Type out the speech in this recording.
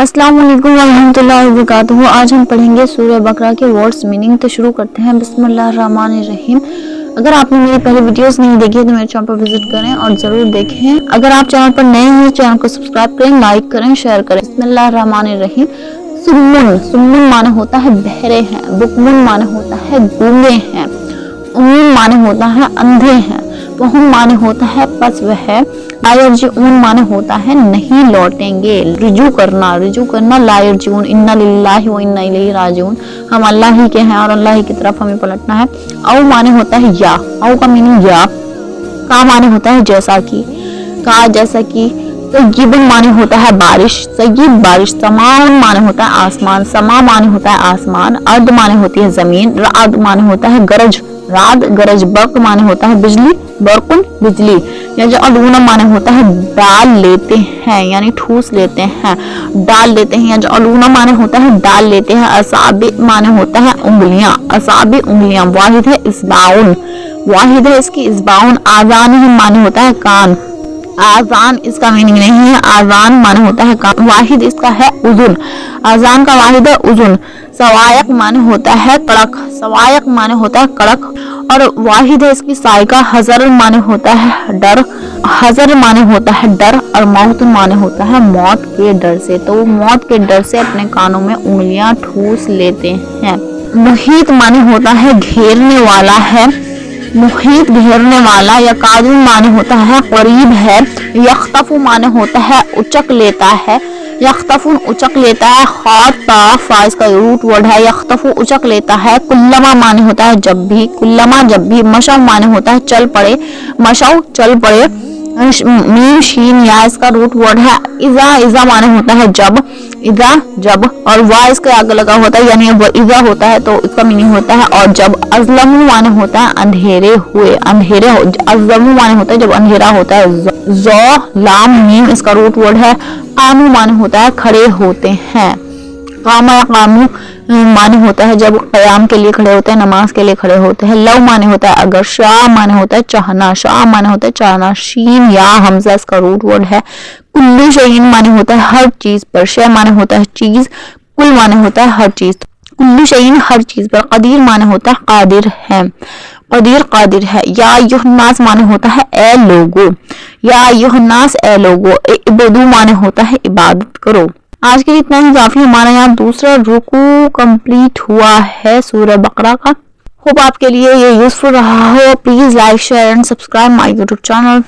السلام علیکم ورحمۃ اللہ وبرکاتہ۔ آج ہم پڑھیں گے سورہ بقرہ کے ورڈز میننگ۔ تو شروع کرتے ہیں، بسم اللہ الرحمن الرحیم۔ اگر آپ نے میری پہلے ویڈیوز نہیں دیکھی تو میرے چینل پر وزٹ کریں اور ضرور دیکھیں۔ اگر آپ چینل پر نئے ہیں چینل کو سبسکرائب کریں، لائک کریں، شیئر کریں۔ بسم اللہ الرحمن الرحیم۔ سمن معنی ہوتا ہے بہرے ہیں، بکمن معنی ہوتا ہے گونگے ہیں، امین معنی ہوتا ہے اندھے ہیں، وہم معنی ہوتا ہے پس وہ ہے، لا یرجعون معنی ہوتا ہے نہیں لوٹیں گے، رجوع کرنا لا یرجعون، انا للہ و انا الیہ راجعون، ہم اللہ ہی کے ہیں اور اللہ ہی کی طرف ہمیں پلٹنا ہے۔ او معنی ہوتا ہے یا، او کا میننگ یا، کا معنی ہوتا ہے جیسا کی، کا جیسا کی، طیب معنی ہوتا ہے بارش، طیب بارش، سمان معنی ہوتا ہے آسمان، سما معنی ہوتا ہے آسمان، ارض معنی ہوتی ہے زمین، رعد معنی ہوتا ہے گرج، رعد گرج، برق معنی ہوتا ہے بجلی، برقن بجلی، یجعلون معنی ہوتا ہے ڈال لیتے ہیں یعنی ٹھوس لیتے ہیں، ڈال لیتے ہیں، یجعلون معنی ہوتا ہے ڈال لیتے ہیں، اصابع معنی ہوتا ہے انگلیاں، اصابع انگلیاں، واحد ہے اصبعون، واحد ہے اس کی اصبعون، آذان معنی ہوتا ہے کان، آذان اس کا میننگ نہیں ہے، آذان معنی ہوتا ہے کان، واحد اس کا ہے اذن، آذان کا واحد ہے اذن، سوائق معنی ہوتا ہے کڑک، سوائق معنی ہوتا ہے کڑک اور واحد ہے اس کی سائقہ، حذر معنی ہوتا ہے ڈر، حذر معنی ہوتا ہے ڈر اور موت معنی ہوتا ہے موت کے ڈر سے، تو وہ موت کے ڈر سے اپنے کانوں میں انگلیاں ٹھوس لیتے ہیں۔ محیط معنی ہوتا ہے گھیرنے والا ہے، محیط گھیرنے والا، یا قادر معنی ہوتا ہے قریب ہے، یخطف معنی ہوتا ہے اچک لیتا ہے، یخطفون اچک لیتا ہے، خاطا فائز کا روٹ ورڈ ہے، یخطفو اچک لیتا ہے، کلما معنی ہوتا ہے جب بھی، کلما جب بھی، مشو معنی ہوتا ہے چل پڑے، مشو چل پڑے، میم شین یا اس کا روٹ ورڈ ہے، اذا معنی ہوتا ہے جب، اذا جب، اور وا اس کے آگے لگا ہوتا ہے یعنی اذا ہوتا ہے تو اس کا میننگ ہوتا ہے اور جب، ازلم معنی ہوتا ہے اندھیرے ہوئے، اندھیرے ازلم معنی ہوتا ہے جب اندھیرا ہوتا ہے، زو لام میم اس کا روٹ ورڈ ہے، قامو معنی ہوتا ہے کھڑے ہوتے ہیں، قام یا قامو معنی ہوتا ہے جب قیام کے لیے کھڑے ہوتے ہیں، نماز کے لیے کھڑے ہوتے ہیں، لو معنی ہوتا ہے اگر، شاء معنی ہوتا ہے چاہنا، شاء معنی ہوتا ہے چاہنا، شین یا حمزہ اس کا روٹ ورڈ ہے، کلو شیء معنی ہوتا ہے ہر چیز پر، شے معنی ہوتا ہے چیز، کل معنی ہوتا ہے ہر چیز، کلو شیء ہر چیز پر، قدیر معنی ہوتا ہے قادر ہے، قدیر قادر ہے، یا ایھا الناس معنی ہوتا ہے اے لوگو، یا ایھا الناس اے لوگو، اعبدوا معنی ہوتا ہے عبادت کرو۔ آج کے لیے اتنا ہی کافی، ہمارا یہاں دوسرا رکوع کمپلیٹ ہوا ہے سورہ بقرہ کا۔ ہوپ آپ کے لیے یہ یوزفل رہا ہو۔ Please like share and subscribe my YouTube channel.